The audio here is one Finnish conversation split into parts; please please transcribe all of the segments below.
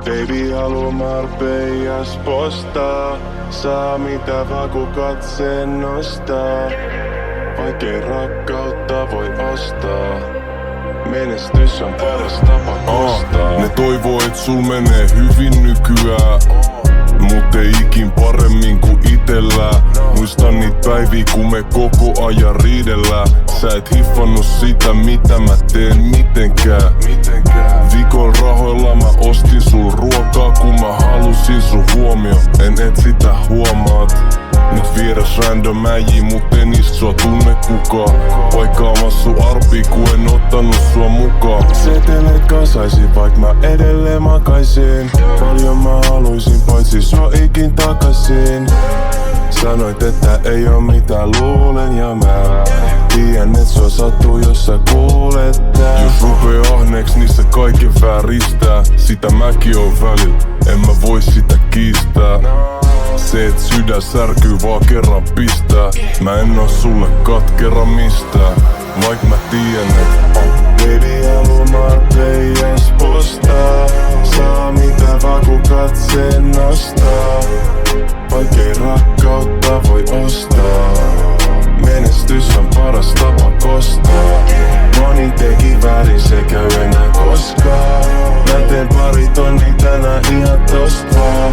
Baby haluu Marbellas postaa. Saa mitä vaan kun katseen nostaa. Vaikei rakkautta voi ostaa. Menestys on paras tapa kostaa. Ne toivoo et sul menee hyvin nykyään, mut ei ikin paremmin kuin itellä. Muistan niit päiviä kun me koko ajan riidellään. Sä et hiffannut sitä mitä mä teen mitenkään. Vikon rahoilla mä ostin sul ruokaa kun mä halusin sun huomio. En et sitä huomaat. Nyt vieras random äijii, mut en niistä sua tunne kukaan. Paikkaamassa sun arpii, kun en ottanut sua mukaan. Seteleet kasaisin, vaik mä edelleen makaisin. Paljon mä haluisin, paitsi sua ikin takaisin. Sanoit, että ei oo mitään luulen ja mä tiedän, et sua sattuu, jos sä kuulet tää. Jos rupee ahneeks, niin se kaiken vääristää. Sitä mäkin oon välillä, en mä voi sitä kiistää. Se et sydän särkyy vaan kerran pistää. Mä en oo sulle katkera mistään, vaik mä tiedän et Baby haluu Marbellas postaa. Saa mitä vaan kun katseen nostaa. Vaikei rakkautta voi ostaa. Menestys on paras tapa kostaa. Moni teki väärin, se käy enää koskaan. Mä teen pari tonni tänään ihan tosta vaan.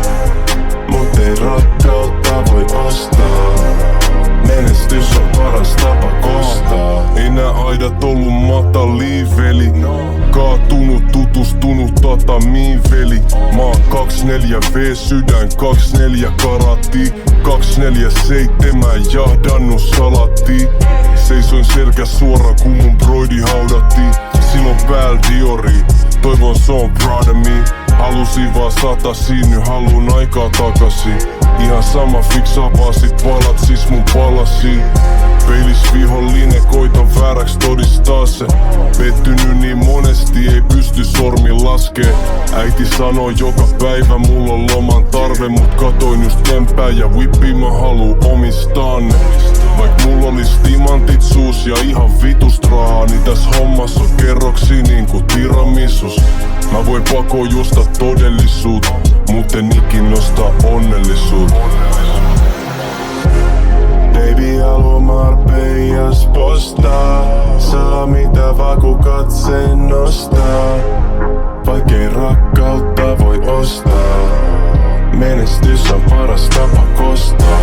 Mut ei rakkautta voi ostaa. Menestys on paras tapa kostaa. Ei nää aidat ollu matalia veli. Kaatunut, tutustunut tatamiin veli. Mä oon 24V sydän, 24 karattia. 247 jahdannut salattia. Seisoin selkä suora kun mun broidi haudattiin. Silloin pääl Diori, toivon se on proud of me. Halusin vaan satasin, nyt haluun aikaa takasin. Ihan sama fiksaa vaan sit palat siis mun palasiin. Peilis vihollinen, koitan vääräks todistaa se. Pettynyt niin monesti, ei pysty sormin laskee. Äiti sanoi joka päivä mulla on loman tarve. Mut katoin just tempää ja whippi mä haluu omistaa ne. Vaik mulla olis timantit suus ja ihan vitust rahaa, niin täs hommas on kerroksi niinku tiramisus. Mä voin pakoon juosta todellisuut, mut en ikin nostaa onnellisuut. Baby haluu Marbellas postaa. Saa mitä vaan kun katseen nostaa. Vaikei rakkautta voi ostaa. Menestys on paras tapa kostaa.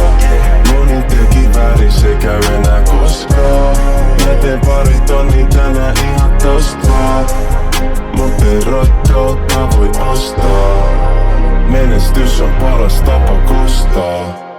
Moni teki väärin, se käy enää koskaan. Mä teen pari tonni tänään ihan tosta vaan. Mut ei rakkautta voi ostaa. Menestys on paras tapa kostaa.